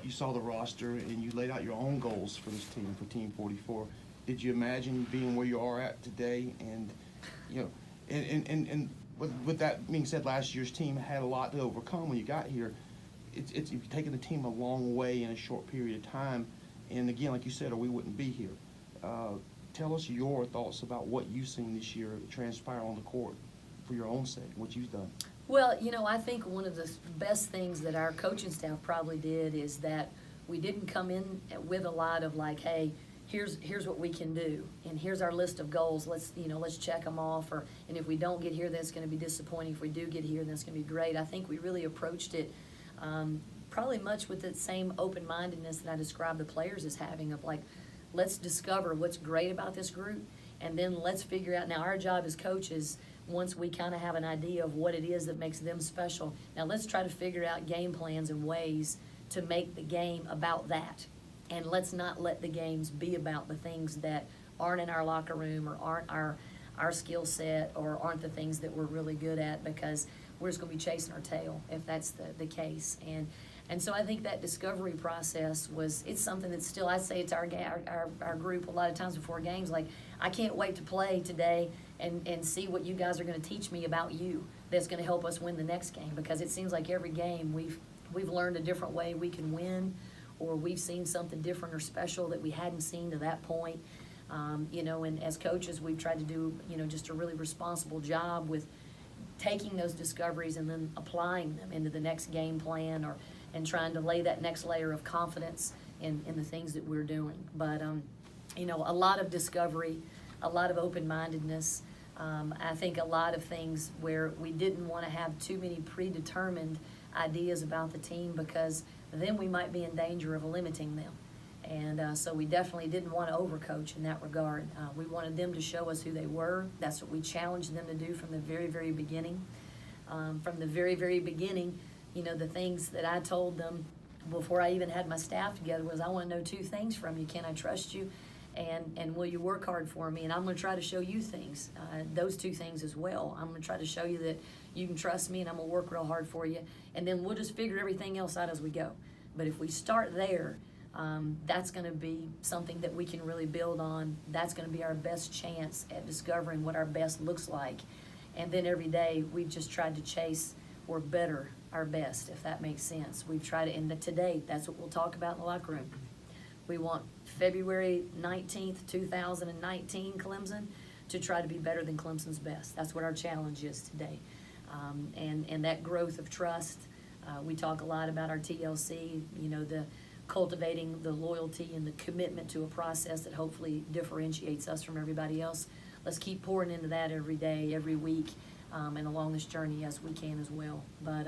you saw the roster and you laid out your own goals for this team, for Team 44. Did you imagine being where you are at today? And, you know, and with that being said, last year's team had a lot to overcome when you got here. You've taken the team a long way in a short period of time. And again, like you said, or we wouldn't be here. Tell us your thoughts about what you've seen this year transpire on the court for your own sake, what you've done. Well, you know, I think one of the best things that our coaching staff probably did is that we didn't come in with a lot of like, hey, here's what we can do, and here's our list of goals. Let's check them off. And if we don't get here, that's going to be disappointing. If we do get here, that's going to be great. I think we really approached it probably much with the same open-mindedness that I described the players as having, of like, let's discover what's great about this group, and then let's figure out. Now, our job as coaches, once we kind of have an idea of what it is that makes them special, now let's try to figure out game plans and ways to make the game about that. And let's not let the games be about the things that aren't in our locker room or aren't our skill set or aren't the things that we're really good at, because we're just going to be chasing our tail if that's the case. And so I think that discovery process it's something that's still, I say it's our group a lot of times before games, like, I can't wait to play today and see what you guys are going to teach me about you that's going to help us win the next game, because it seems like every game we've learned a different way we can win, or we've seen something different or special that we hadn't seen to that point. And as coaches, we've tried to do, just a really responsible job with taking those discoveries and then applying them into the next game plan, and trying to lay that next layer of confidence in the things that we're doing. But, a lot of discovery, a lot of open-mindedness. I think a lot of things where we didn't want to have too many predetermined ideas about the team, because then we might be in danger of limiting them. And so we definitely didn't want to overcoach in that regard. We wanted them to show us who they were. That's what we challenged them to do from the very, very beginning. From the very, very beginning, the things that I told them before I even had my staff together was, I want to know two things from you. Can I trust you? And will you work hard for me? And I'm going to try to show you things, those two things as well. I'm going to try to show you that you can trust me, and I'm going to work real hard for you. And then we'll just figure everything else out as we go. But if we start there, that's going to be something that we can really build on. That's going to be our best chance at discovering what our best looks like. And then every day we've just tried to chase or better our best, if that makes sense. We've tried to, and today, that's what we'll talk about in the locker room. We want February 19th, 2019 Clemson to try to be better than Clemson's best. That's what our challenge is today. And that growth of trust, we talk a lot about our TLC, the cultivating the loyalty and the commitment to a process that hopefully differentiates us from everybody else. Let's keep pouring into that every day, every week, and along this journey as we can as well. But,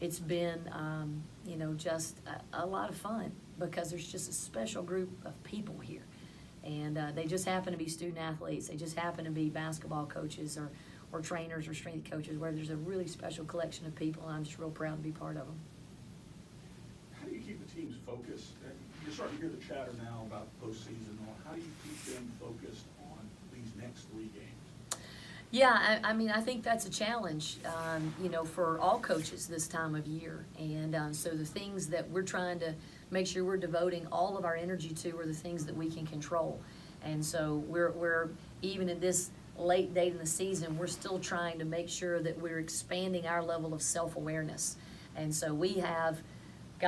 it's been, just a lot of fun, because there's just a special group of people here. And they just happen to be student athletes. They just happen to be basketball coaches or trainers or strength coaches, where there's a really special collection of people, and I'm just real proud to be part of them. How do you keep the teams focused? You're starting to hear the chatter now about postseason. How do you keep them focused on these next 3 games? Yeah, I think that's a challenge, for all coaches this time of year. And so the things that we're trying to make sure we're devoting all of our energy to are the things that we can control. And so we're even at this late date in the season, we're still trying to make sure that we're expanding our level of self-awareness. And so we have, 2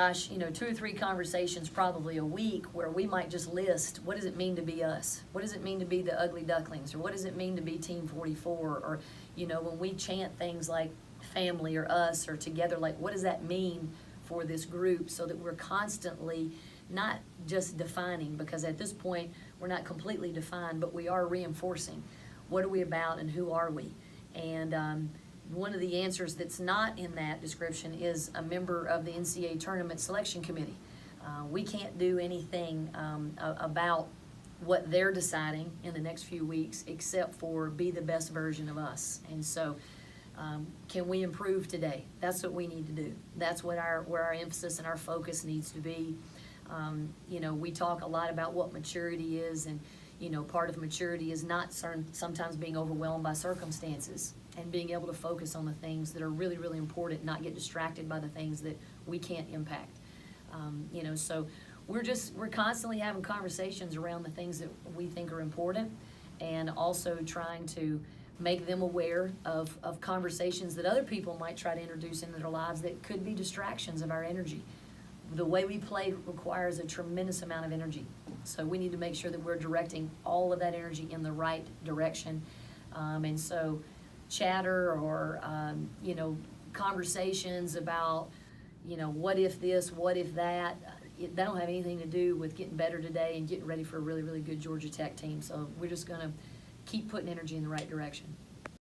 or 3 conversations probably a week where we might just list, what does it mean to be us? What does it mean to be the Ugly Ducklings? Or what does it mean to be Team 44? Or, when we chant things like family or us or together, like, what does that mean for this group, so that we're constantly not just defining, because at this point we're not completely defined, but we are reinforcing what are we about and who are we. And one of the answers that's not in that description is a member of the NCAA Tournament Selection Committee. We can't do anything about what they're deciding in the next few weeks except for be the best version of us. And so can we improve today? That's what we need to do. That's what where our emphasis and our focus needs to be. We talk a lot about what maturity is, and part of maturity is not sometimes being overwhelmed by circumstances, and being able to focus on the things that are really, really important, not get distracted by the things that we can't impact. You know, so we're constantly having conversations around the things that we think are important, and also trying to make them aware of conversations that other people might try to introduce into their lives that could be distractions of our energy. The way we play requires a tremendous amount of energy. So we need to make sure that we're directing all of that energy in the right direction. And so chatter or, you know, conversations about, you know, what if this, what if that, that don't have anything to do with getting better today and getting ready for a really, really good Georgia Tech team. So we're just going to keep putting energy in the right direction.